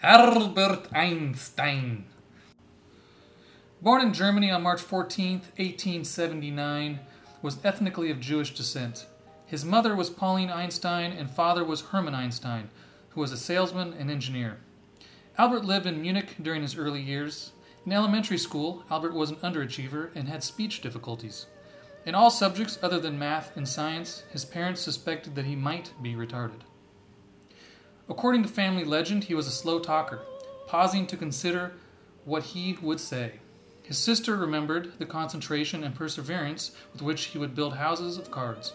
Albert Einstein. Born in Germany on March 14, 1879, was ethnically of Jewish descent. His mother was Pauline Einstein and father was Hermann Einstein, who was a salesman and engineer. Albert lived in Munich during his early years. In elementary school, Albert was an underachiever and had speech difficulties. In all subjects other than math and science, his parents suspected that he might be retarded. According to family legend, he was a slow talker, pausing to consider what he would say. His sister remembered the concentration and perseverance with which he would build houses of cards.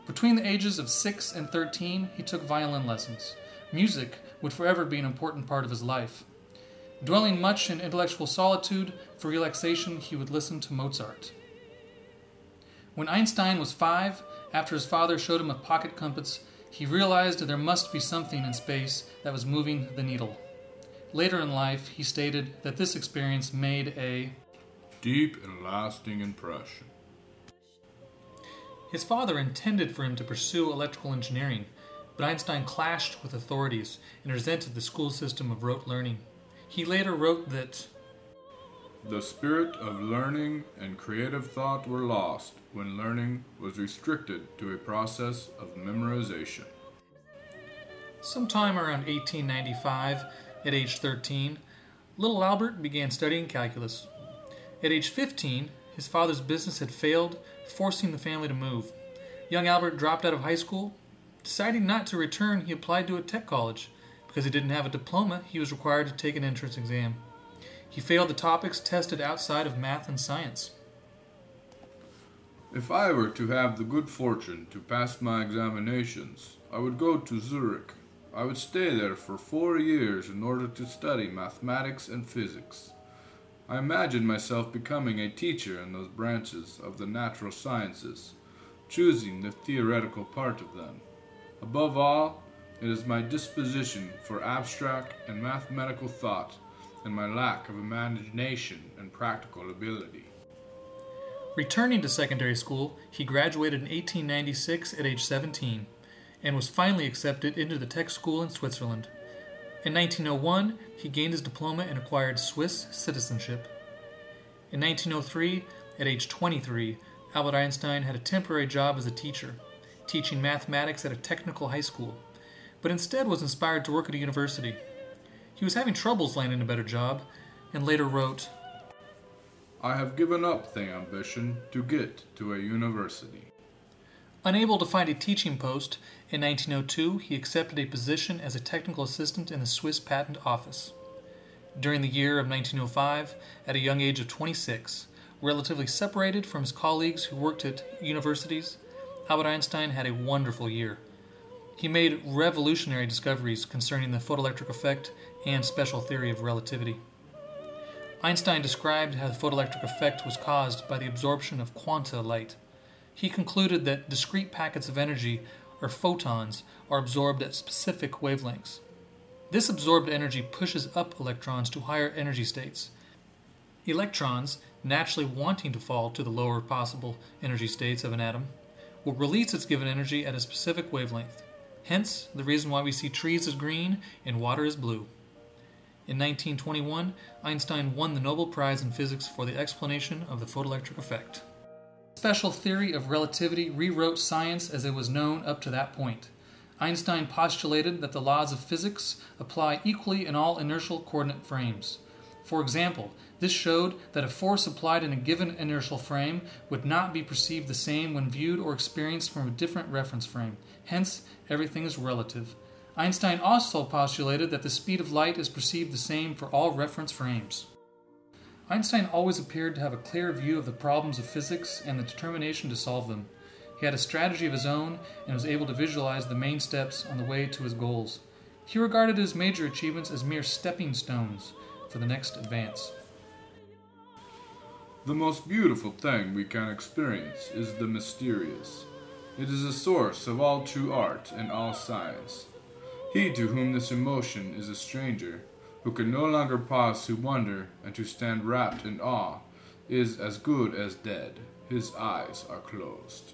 Between the ages of 6 and 13, he took violin lessons. Music would forever be an important part of his life. Dwelling much in intellectual solitude, for relaxation he would listen to Mozart. When Einstein was 5, after his father showed him a pocket compass, he realized that there must be something in space that was moving the needle. Later in life, he stated that this experience made a deep and lasting impression. His father intended for him to pursue electrical engineering, but Einstein clashed with authorities and resented the school system of rote learning. He later wrote that the spirit of learning and creative thought were lost when learning was restricted to a process of memorization. Sometime around 1895, at age 13, little Albert began studying calculus. At age 15, his father's business had failed, forcing the family to move. Young Albert dropped out of high school. Deciding not to return, he applied to a tech college. Because he didn't have a diploma, he was required to take an entrance exam. He failed the topics tested outside of math and science. If I were to have the good fortune to pass my examinations, I would go to Zurich. I would stay there for 4 years in order to study mathematics and physics. I imagined myself becoming a teacher in those branches of the natural sciences, choosing the theoretical part of them. Above all, it is my disposition for abstract and mathematical thought and my lack of imagination and practical ability. Returning to secondary school, he graduated in 1896 at age 17 and was finally accepted into the tech school in Switzerland. In 1901, he gained his diploma and acquired Swiss citizenship. In 1903, at age 23, Albert Einstein had a temporary job as a teacher, teaching mathematics at a technical high school, but instead was inspired to work at a university. He was having troubles landing a better job, and later wrote, I have given up the ambition to get to a university. Unable to find a teaching post, in 1902 he accepted a position as a technical assistant in the Swiss Patent Office. During the year of 1905, at a young age of 26, relatively separated from his colleagues who worked at universities, Albert Einstein had a wonderful year. He made revolutionary discoveries concerning the photoelectric effect and special theory of relativity. Einstein described how the photoelectric effect was caused by the absorption of quanta light. He concluded that discrete packets of energy, or photons, are absorbed at specific wavelengths. This absorbed energy pushes up electrons to higher energy states. Electrons, naturally wanting to fall to the lower possible energy states of an atom, will release its given energy at a specific wavelength. Hence, the reason why we see trees as green and water as blue. In 1921, Einstein won the Nobel Prize in Physics for the explanation of the photoelectric effect. The special theory of relativity rewrote science as it was known up to that point. Einstein postulated that the laws of physics apply equally in all inertial coordinate frames. For example, this showed that a force applied in a given inertial frame would not be perceived the same when viewed or experienced from a different reference frame. Hence, everything is relative. Einstein also postulated that the speed of light is perceived the same for all reference frames. Einstein always appeared to have a clear view of the problems of physics and the determination to solve them. He had a strategy of his own and was able to visualize the main steps on the way to his goals. He regarded his major achievements as mere stepping stones for the next advance. The most beautiful thing we can experience is the mysterious. It is the source of all true art and all science. He to whom this emotion is a stranger, who can no longer pause to wonder and to stand wrapped in awe, is as good as dead. His eyes are closed.